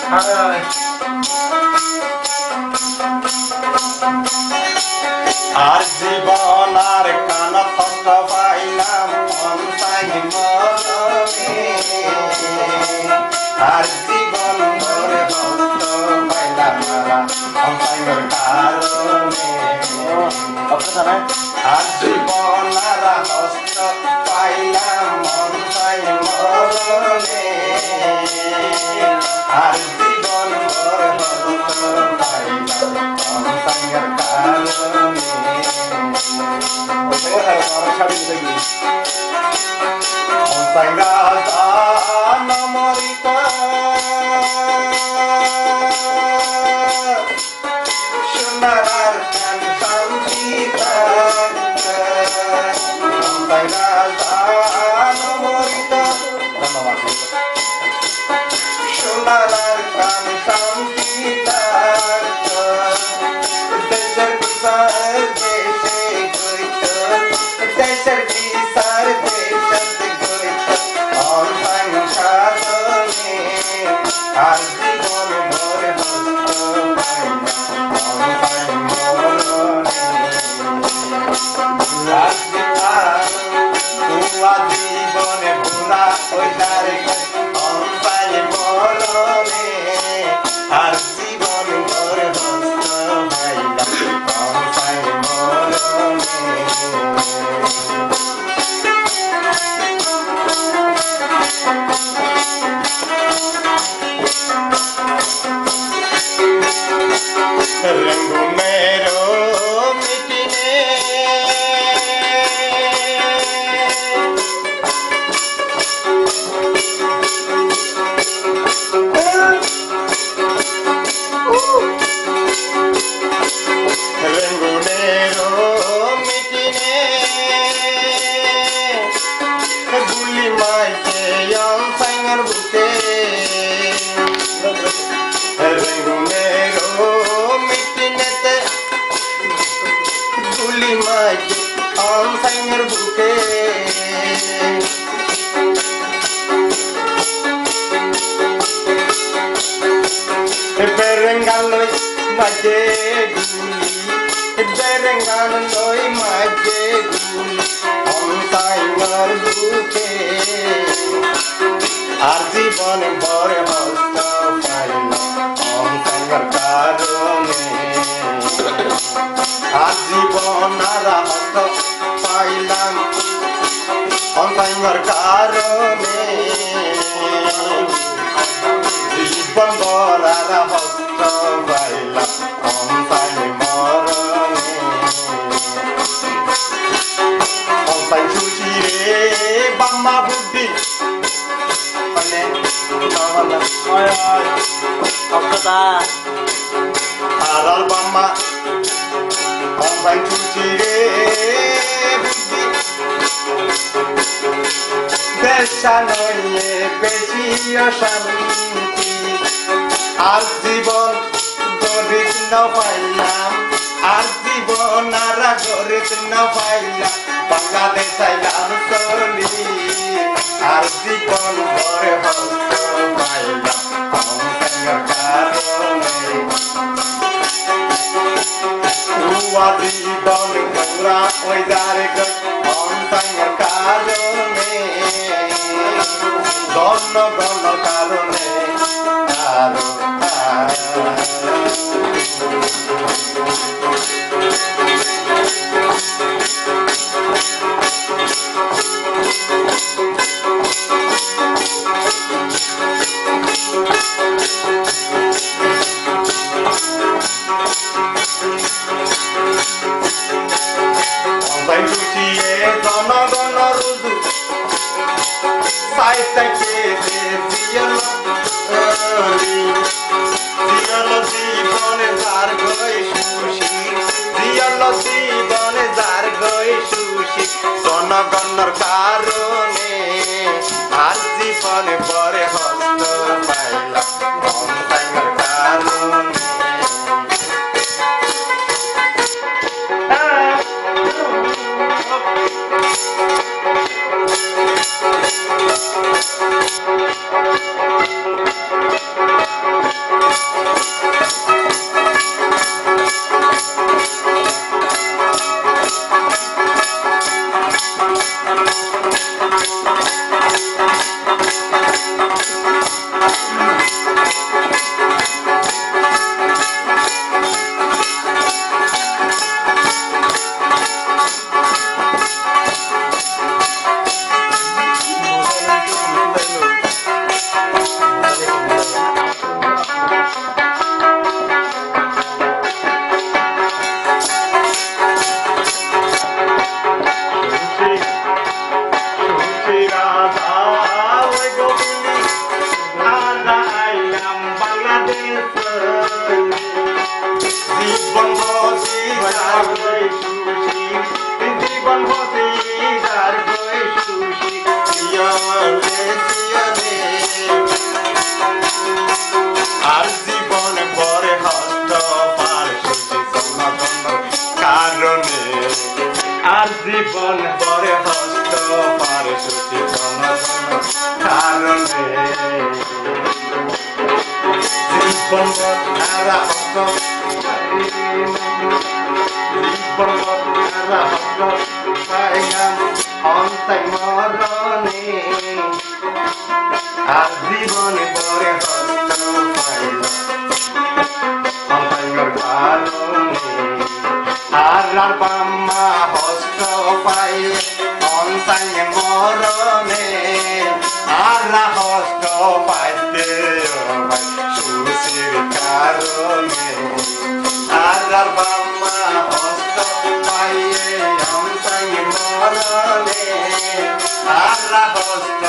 আর জীবন আর কান কষ্ট পাইলাম অন্তাই মরণে আর জীবন ধরে কষ্ট পাইলাম অন্তাইয়ের কারণে আর জীবন আর কষ্ট পাইলাম অন্তাই মরণে আর জীবন ধরে কষ্ট পাইলাম অন্তাইয়ের কারণে আর জীবন ভর হস্ত পাইলাম অন্তর কারণে আর জীবন আর হস্ত পাইলাম অন্তর কারণে জীবন ভর আর হস্ত পাইলাম অন্তর মরণে অন্তর সুচি রে বাম্মা বুদ্ধি Aral bama, ombai cuci re budi, desa noye besi asanti, arzibon gorit na pailam, arzibon ara gorit na pailam, Bangladesh ailam soli, arzibon bore hosto pailam, omsengar karone. জীবন গৌরা ওই যারে অন্তর কারণে গণ গণ কারণে জনগণের কারণে আর জীবনে পরে হস্ত পাইলাম অন্তর কারণে সুখী রাধা ওই গোবিন্দ আদা আইলাম বাংলাদেশ জীবন ভসি যার গই সুশী জীবন ভসি যার গই সুশী সিয়ালে সিয়ালে আর জীবন ভরে হস্ত পার সুশী জনগণ কারণে আর জীবন ভরে হস্ত পার সুশী জনগণ কারণে জীবন তারা হস্ত জীবন তারা হস্ত পাইলাম অন্তাই মরণে আর জীবন ভরে হস্ত পাইলাম অন্তাইর কারণে আর বাম্মা হস্ত পাইলে অন্তাই মরণে আর হস্ত পাইতে সুশীর কারণে আর বাম্মা হস্ত পাইলে অন্তাই মরণে আর হস্ত